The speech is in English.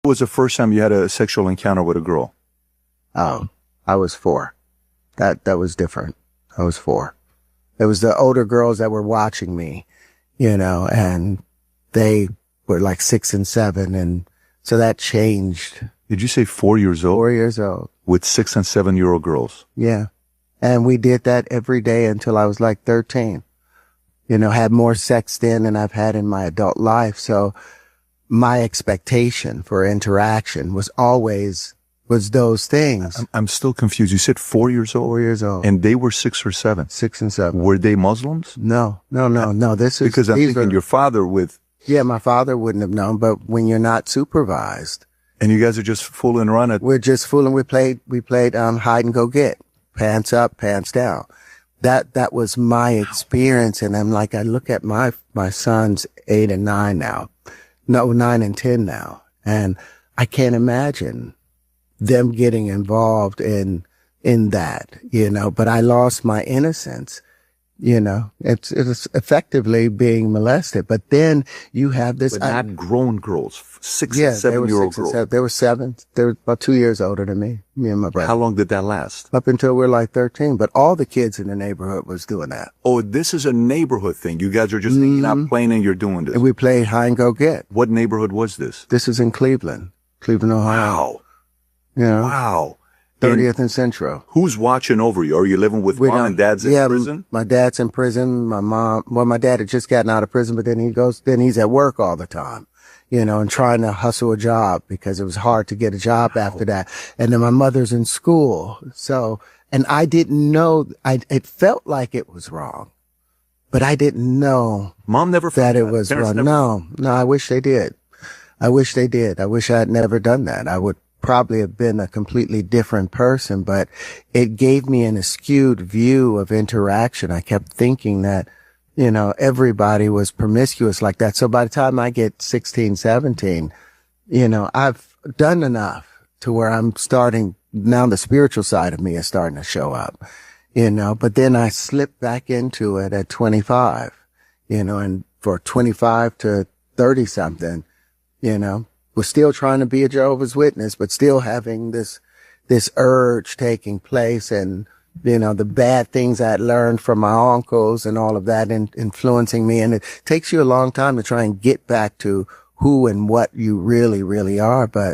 What was the first time you had a sexual encounter with a girl? Oh, I was 4. That was different. I was 4. It was the older girls that were watching me, and they were like 6 and 7. And so that changed. Did you say 4 years old? 4 years old. With 6 and 7-year-old girls? Yeah. And we did that every day until I was like 13. Had more sex then than I've had in my adult life. So my expectation for interaction was always those things. I'm still confused. You said 4 years old? 4 years old. And they were 6 or 7? 6 and 7. Were they Muslims? No. This is because I'm thinking your father with. Yeah, my father wouldn't have known, but when you're not supervised. And you guys are just fooling around. We're just fooling. We played hide and go get. Pants up, pants down. That was my experience. And I'm like, I look at my sons 8 and 9 now. No, 9 and 10 now. And I can't imagine them getting involved in that, but I lost my innocence. It's effectively being molested. But then you have this. But not grown girls, 6 and 7-year-old girls. They were 7. They were about 2 years older than me and my brother. How long did that last? Up until we were like 13. But all the kids in the neighborhood was doing that. Oh, this is a neighborhood thing. You guys are just hanging out playing and you're doing this. And we played hide and go get. What neighborhood was this? This is in Cleveland, Ohio. Wow. Wow. 30th and Central. Who's watching over you? Are you living with mom and dad's in prison? My dad's in prison. My dad had just gotten out of prison, but then he's at work all the time, and trying to hustle a job because it was hard to get a job after that. And then my mother's in school. So, and I didn't know, it felt like it was wrong, but I didn't know. Mom never that it was wrong. No, I wish they did. I wish I had never done that. I would probably have been a completely different person, but it gave me an skewed view of interaction. I kept thinking that, everybody was promiscuous like that. So by the time I get 16, 17, I've done enough to where I'm starting, now the spiritual side of me is starting to show up, but then I slipped back into it at 25, and for 25 to 30 something, was still trying to be a Jehovah's Witness, but still having this urge taking place, and, the bad things I'd learned from my uncles and all of that influencing me. And it takes you a long time to try and get back to who and what you really, really are. But